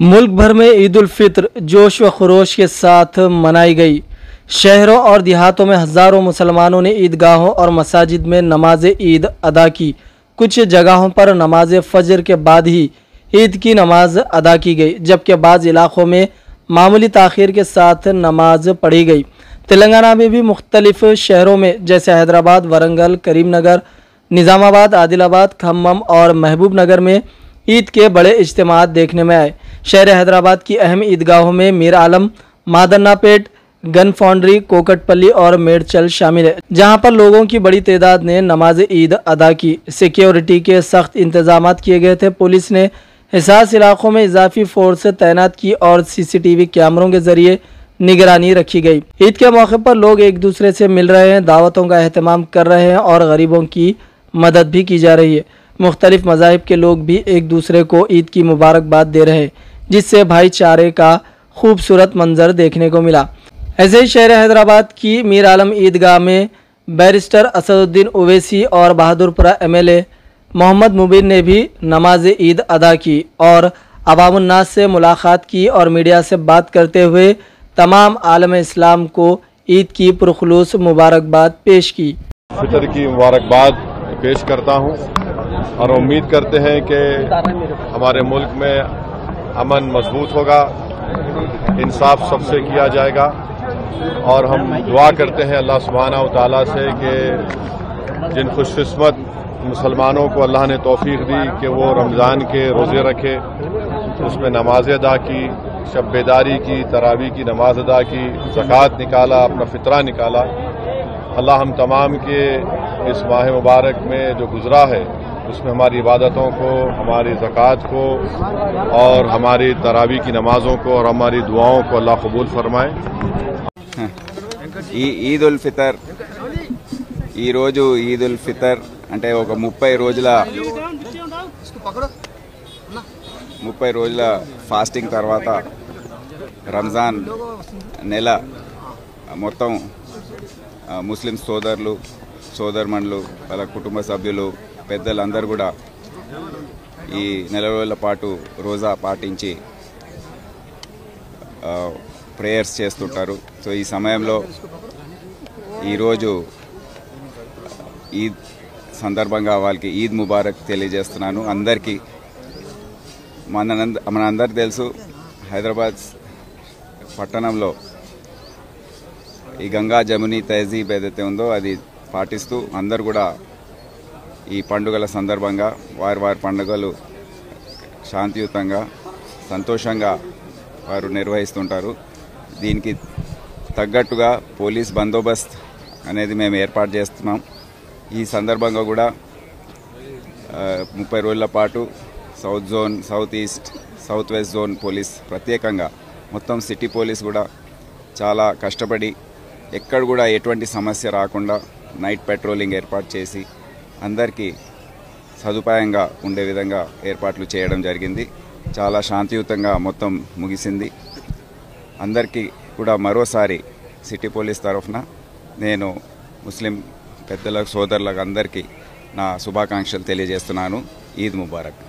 मुल्क भर में ईद उल फित्र जोश व खरोश के साथ मनाई गई। शहरों और देहातों में हज़ारों मुसलमानों ने ईदगाहों और मसाजिद में नमाज ईद अदा की। कुछ जगहों पर नमाज फजर के बाद ही ईद की नमाज अदा की गई, जबकि बाज़ इलाक़ों में मामूली ताख़ीर के साथ नमाज पढ़ी गई। तेलंगाना में भी मुख्तलिफ शहरों में जैसे हैदराबाद, वरंगल, करीमनगर, निज़ामाबाद, आदिलाबाद, खम्मम और महबूब नगर में ईद के बड़े इज्तिमात देखने में आए। शहर हैदराबाद की अहम ईदगाहों में मीर आलम, मादन्नापेट, गन फाउंड्री, कोकटपल्ली और मेडचल शामिल है, जहां पर लोगों की बड़ी तादाद ने नमाज ईद अदा की। सिक्योरिटी के सख्त इंतजाम किए गए थे। पुलिस ने हिसास इलाकों में इजाफी फोर्स तैनात की और CCTV कैमरों के जरिए निगरानी रखी गई। ईद के मौके पर लोग एक दूसरे से मिल रहे हैं, दावतों का अहतमाम कर रहे हैं और गरीबों की मदद भी की जा रही है। मुख्तलिफ मज़ाहिब के लोग भी एक दूसरे को ईद की मुबारकबाद दे रहे हैं, जिससे भाईचारे का खूबसूरत मंजर देखने को मिला। ऐसे ही शहर हैदराबाद की मीर आलम ईदगाह में बैरिस्टर असदुद्दीन ओवैसी और बहादुरपुरा MLA मोहम्मद मुबीन ने भी नमाज ईद अदा की और अवामुन्नास से मुलाकात की और मीडिया से बात करते हुए तमाम आलम इस्लाम को ईद की पुरखुलूस मुबारकबाद पेश की। फितर की मुबारकबाद पेश करता हूँ और उम्मीद करते हैं कि हमारे मुल्क में अमन मजबूत होगा, इंसाफ सबसे किया जाएगा और हम दुआ करते हैं अल्लाह सुब्हानहू तआला से कि जिन खुशकिस्मत मुसलमानों को अल्लाह ने तौफीक दी कि वो रमज़ान के रोज़े रखे, उसमें नमाज़ें अदा की, शब बेदारी की, तरावी की नमाज अदा की, ज़कात निकाला, अपना फितरा निकाला। अल्लाह हम तमाम के इस माह मुबारक में जो गुज़रा है उसमें हमारी इबादतों को, हमारी ज़कात को और हमारी तरावी की नमाज़ों को और हमारी दुआओं को अल्लाह कबूल फरमाए। ఈద్ ఉల్ ఫితర్ ఈరోజు ఈద్ ఉల్ ఫితర్ అంటే ఒక 30 రోజుల ఫాస్టింగ్ తర్వాత రంజాన్ నెల మొత్తం ముస్లిం సోదరులు సోదరుమణులు వాళ్ళ కుటుంబ సభ్యులు పెద్దలందరూ కూడా ఈ నెల రోజుల పాటు రోజా పాటించి ప్రేయర్స్ చేస్తుంటారు. సో ఈ సమయంలో ఈరోజు ఈద్ సందర్భంగా వాళ్ళకి ఈద్ ముబారక్ తెలియజేస్తున్నాను అందరికీ. మనందరికీ తెలుసు హైదరాబాద్ పట్టణంలో ఈ గంగా జముని తహజీబ్ ఏదైతే ఉందో అది పాటిస్తూ అందరు కూడా ఈ పండుగల సందర్భంగా వారి పండుగలు శాంతియుతంగా సంతోషంగా వారు నిర్వహిస్తుంటారు. దీనికి తగ్గట్టుగా పోలీస్ బందోబస్త్ అనేది మేము ఏర్పాటు చేస్తున్నాం. ఈ సందర్భంగా కూడా 30 రోజుల పాటు south zone, south east, south west zone police ప్రత్యేకంగా మొత్తం సిటీ పోలీస్ కూడా చాలా కష్టపడి ఎక్కడ కూడా ఎటువంటి సమస్య రాకుండా నైట్ పెట్రోలింగ్ ఏర్పాటు చేసి అందరికీ సదుపాయంగా ఉండే విధంగా ఏర్పాట్లు చేయడం జరిగింది. చాలా శాంతియుతంగా మొత్తం ముగిసింది. అందరికీ కూడా మరోసారి సిటీ పోలీస్ తరఫున నేను ముస్లిం పెద్దలకు సోదరులకు అందరికీ నా శుభాకాంక్షలు తెలియజేస్తున్నాను. ఈద్ ముబారక్.